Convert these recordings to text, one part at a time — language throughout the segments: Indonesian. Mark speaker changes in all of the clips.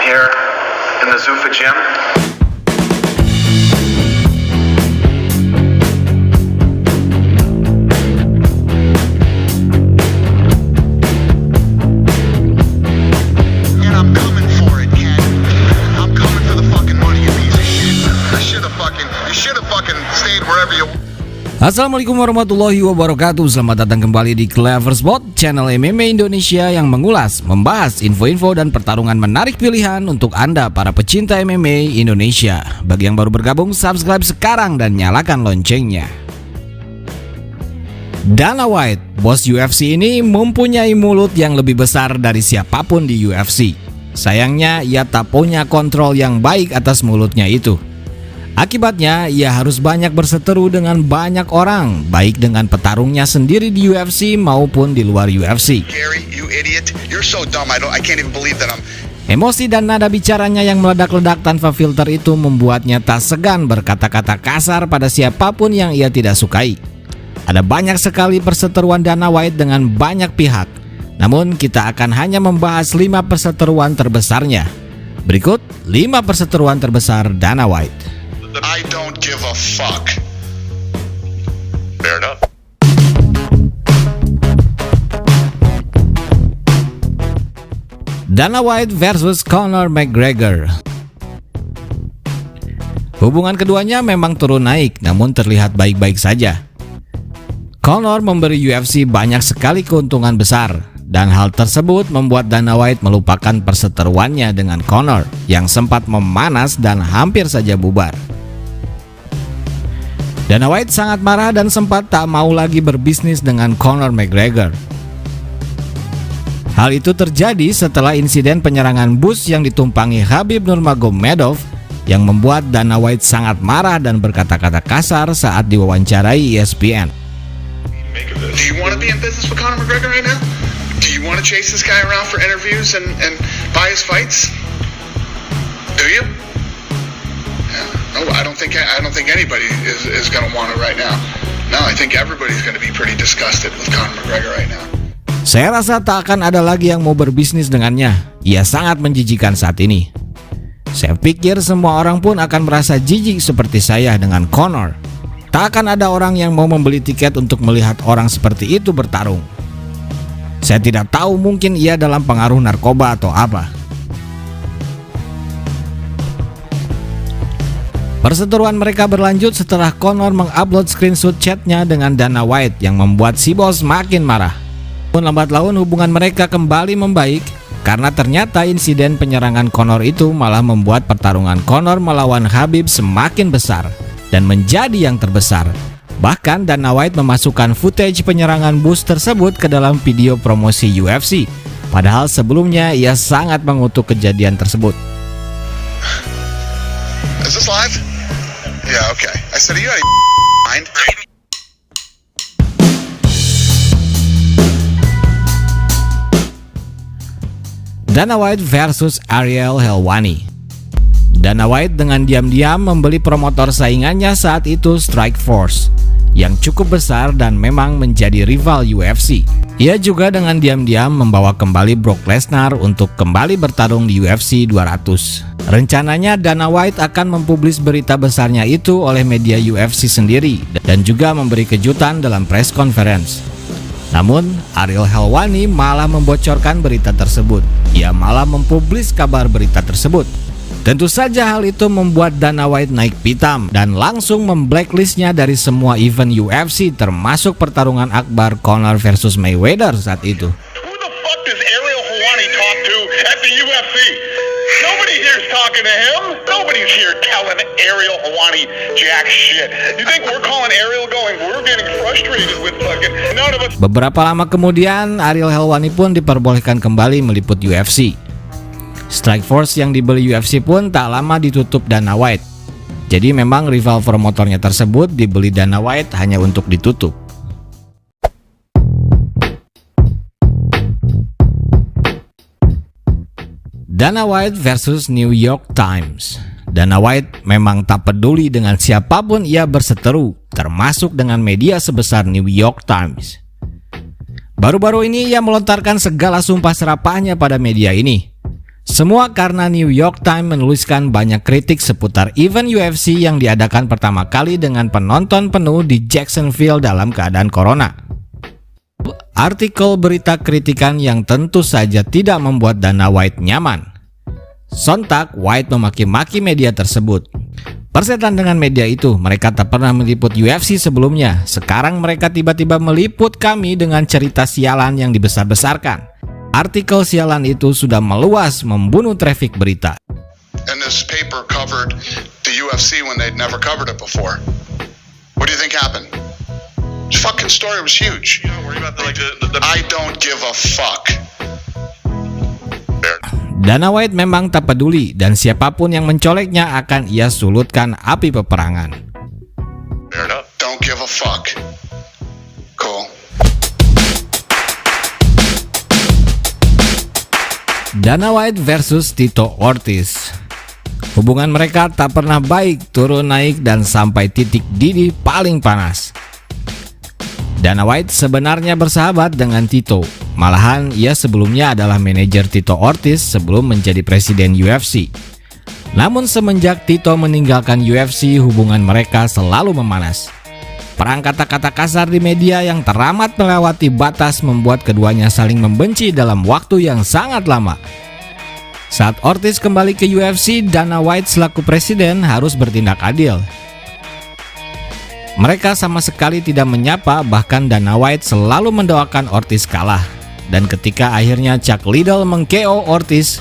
Speaker 1: here in the Zuffa gym.
Speaker 2: And I'm coming for it, Ken. I'm coming for the fucking money, you piece of shit. You should have fucking stayed wherever you.
Speaker 3: Assalamualaikum warahmatullahi wabarakatuh. Selamat datang kembali di Clever Spot, channel MMA Indonesia yang mengulas, membahas info-info dan pertarungan menarik pilihan untuk Anda para pecinta MMA Indonesia. Bagi yang baru bergabung, subscribe sekarang dan nyalakan loncengnya. Dana White, bos UFC ini mempunyai mulut yang lebih besar dari siapapun di UFC. Sayangnya ia tak punya kontrol yang baik atas mulutnya itu. Akibatnya, ia harus banyak berseteru dengan banyak orang, baik dengan petarungnya sendiri di UFC maupun di luar UFC.
Speaker 2: Gary, you idiot. You're so dumb. I can't even believe that I'm.
Speaker 3: Emosi dan nada bicaranya yang meledak-ledak tanpa filter itu membuatnya tak segan berkata-kata kasar pada siapapun yang ia tidak sukai. Ada banyak sekali perseteruan Dana White dengan banyak pihak. Namun kita akan hanya membahas 5 perseteruan terbesarnya. Berikut 5 perseteruan terbesar Dana White.
Speaker 2: I don't give a fuck. Fair enough.
Speaker 3: Dana White versus Conor McGregor. Hubungan keduanya memang turun naik, namun terlihat baik-baik saja. Conor memberi UFC banyak sekali keuntungan besar, dan hal tersebut membuat Dana White melupakan perseteruannya dengan Conor yang sempat memanas dan hampir saja bubar. Dana White sangat marah dan sempat tak mau lagi berbisnis dengan Conor McGregor. Hal itu terjadi setelah insiden penyerangan bus yang ditumpangi Khabib Nurmagomedov yang membuat Dana White sangat marah dan berkata-kata kasar saat diwawancarai ESPN.
Speaker 2: Do you want to be in business with Conor McGregor right now? Do you want to chase this guy around for interviews and buy his fights? Do you? No, I don't think anybody is going to want it right now. No, I think everybody's going to be pretty disgusted with Conor McGregor right now.
Speaker 3: Saya rasa tak akan ada lagi yang mau berbisnis dengannya. Ia sangat menjijikan saat ini. Saya pikir semua orang pun akan merasa jijik seperti saya dengan Conor. Tak akan ada orang yang mau membeli tiket untuk melihat orang seperti itu bertarung. Saya tidak tahu, mungkin ia dalam pengaruh narkoba atau apa. Perseteruan mereka berlanjut setelah Conor mengupload screenshot chatnya dengan Dana White yang membuat si bos makin marah. Pun lambat laun hubungan mereka kembali membaik karena ternyata insiden penyerangan Conor itu malah membuat pertarungan Conor melawan Khabib semakin besar dan menjadi yang terbesar. Bahkan Dana White memasukkan footage penyerangan bus tersebut ke dalam video promosi UFC. Padahal sebelumnya ia sangat mengutuk kejadian tersebut.
Speaker 2: Is this live? Yeah, okay. I said, are you out of mind?
Speaker 3: Dana White versus Ariel Helwani. Dana White dengan diam-diam membeli promotor saingannya saat itu, Strikeforce, yang cukup besar dan memang menjadi rival UFC. Ia juga dengan diam-diam membawa kembali Brock Lesnar untuk kembali bertarung di UFC 200. Rencananya Dana White akan mempublis berita besarnya itu oleh media UFC sendiri dan juga memberi kejutan dalam press conference. Namun, Ariel Helwani malah membocorkan berita tersebut. Ia malah mempublis kabar berita tersebut. Tentu saja hal itu membuat Dana White naik pitam dan langsung memblacklistnya dari semua event UFC termasuk pertarungan akbar Conor versus Mayweather saat itu.
Speaker 2: Who the fuck does Ariel Helwani talk to at the UFC? Nobody here's talking to him. Nobody's here telling Ariel Helwani jack shit. You think we're calling Ariel going, we're getting frustrated with fucking none of us.
Speaker 3: Beberapa lama kemudian, Ariel Helwani pun diperbolehkan kembali meliput UFC. Strikeforce yang dibeli UFC pun tak lama ditutup Dana White. Jadi memang rival promotornya tersebut dibeli Dana White hanya untuk ditutup. Dana White versus New York Times. Dana White memang tak peduli dengan siapapun ia berseteru, termasuk dengan media sebesar New York Times. Baru-baru ini ia melontarkan segala sumpah serapahnya pada media ini. Semua karena New York Times menuliskan banyak kritik seputar event UFC yang diadakan pertama kali dengan penonton penuh di Jacksonville dalam keadaan corona. Artikel berita kritikan yang tentu saja tidak membuat Dana White nyaman. Sontak, White memaki-maki media tersebut. Persetan dengan media itu, mereka tak pernah meliput UFC sebelumnya. Sekarang mereka tiba-tiba meliput kami dengan cerita sialan yang dibesar-besarkan. Artikel sialan itu sudah meluas membunuh traffic berita.
Speaker 2: And this paper covered the UFC when they'd never covered it before. What do you think happened? The fucking story was huge. I don't give a fuck.
Speaker 3: Dana White memang tak peduli dan siapapun yang mencoleknya akan ia sulutkan api peperangan.
Speaker 2: Don't give a fuck. Cool.
Speaker 3: Dana White versus Tito Ortiz. Hubungan mereka tak pernah baik, turun naik dan sampai titik didih paling panas. Dana White sebenarnya bersahabat dengan Tito. Malahan ia sebelumnya adalah manajer Tito Ortiz sebelum menjadi presiden UFC. Namun semenjak Tito meninggalkan UFC, hubungan mereka selalu memanas. Perang kata-kata kasar di media yang teramat melewati batas membuat keduanya saling membenci dalam waktu yang sangat lama. Saat Ortiz kembali ke UFC, Dana White selaku presiden harus bertindak adil. Mereka sama sekali tidak menyapa, bahkan Dana White selalu mendoakan Ortiz kalah. Dan ketika akhirnya Chuck Liddell meng-KO Ortiz,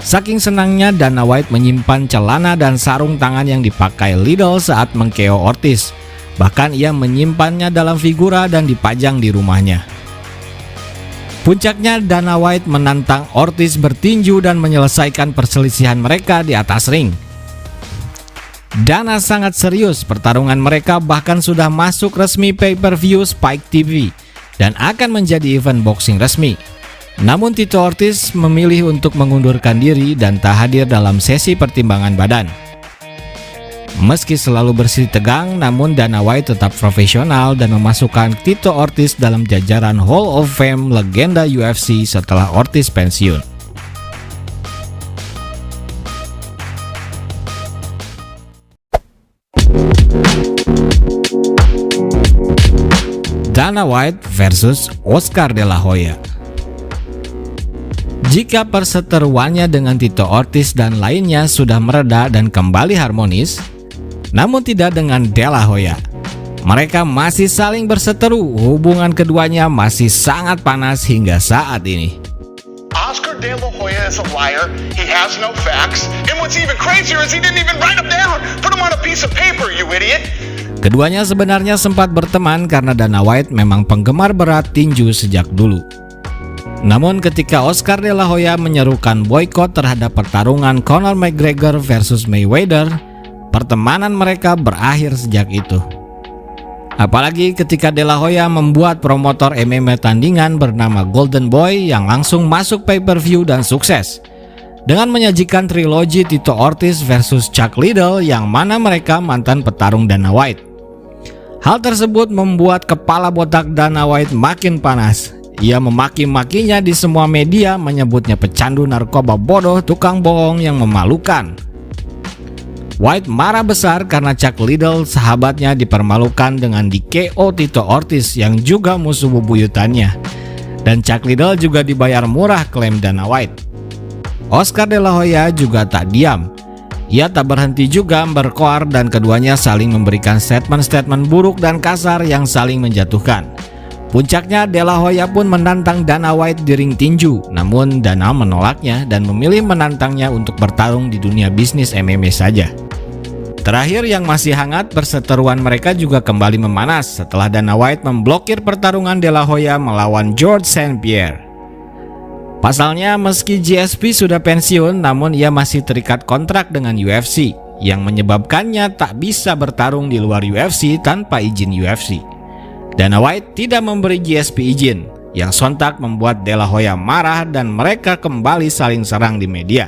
Speaker 3: saking senangnya Dana White menyimpan celana dan sarung tangan yang dipakai Liddell saat meng-KO Ortiz. Bahkan ia menyimpannya dalam figura dan dipajang di rumahnya. Puncaknya Dana White menantang Ortiz bertinju dan menyelesaikan perselisihan mereka di atas ring. Dana sangat serius, pertarungan mereka bahkan sudah masuk resmi pay-per-view Spike TV dan akan menjadi event boxing resmi. Namun Tito Ortiz memilih untuk mengundurkan diri dan tak hadir dalam sesi pertimbangan badan. Meski selalu bersih tegang, namun Dana White tetap profesional dan memasukkan Tito Ortiz dalam jajaran Hall of Fame legenda UFC setelah Ortiz pensiun. Dana White versus Oscar De La Hoya. Jika perseteruannya dengan Tito Ortiz dan lainnya sudah mereda dan kembali harmonis, namun tidak dengan De La Hoya. Mereka masih saling berseteru, hubungan keduanya masih sangat panas hingga saat ini.
Speaker 2: Oscar De La Hoya is a liar. He has no facts. And what's even crazier is he didn't even write them down. Put them on a piece of paper, you idiot.
Speaker 3: Keduanya sebenarnya sempat berteman karena Dana White memang penggemar berat tinju sejak dulu. Namun ketika Oscar De La Hoya menyerukan boykot terhadap pertarungan Conor McGregor versus Mayweather, pertemanan mereka berakhir sejak itu. Apalagi ketika De La Hoya membuat promotor MMA tandingan bernama Golden Boy yang langsung masuk pay-per-view dan sukses dengan menyajikan trilogi Tito Ortiz versus Chuck Liddell yang mana mereka mantan petarung Dana White. Hal tersebut membuat kepala botak Dana White makin panas. Ia memaki-makinya di semua media, menyebutnya pecandu narkoba bodoh, tukang bohong yang memalukan. White marah besar karena Chuck Liddell sahabatnya dipermalukan dengan di-KO Tito Ortiz yang juga musuh bebuyutannya. Dan Chuck Liddell juga dibayar murah, klaim Dana White. Oscar De La Hoya juga tak diam. Ia tak berhenti juga berkoar dan keduanya saling memberikan statement-statement buruk dan kasar yang saling menjatuhkan. Puncaknya De La Hoya pun menantang Dana White di ring tinju, namun Dana menolaknya dan memilih menantangnya untuk bertarung di dunia bisnis MMA saja. Terakhir yang masih hangat, perseteruan mereka juga kembali memanas setelah Dana White memblokir pertarungan De La Hoya melawan George St. Pierre. Pasalnya meski GSP sudah pensiun, namun ia masih terikat kontrak dengan UFC yang menyebabkannya tak bisa bertarung di luar UFC tanpa izin UFC. Dana White tidak memberi GSP izin, yang sontak membuat De La Hoya marah dan mereka kembali saling serang di media.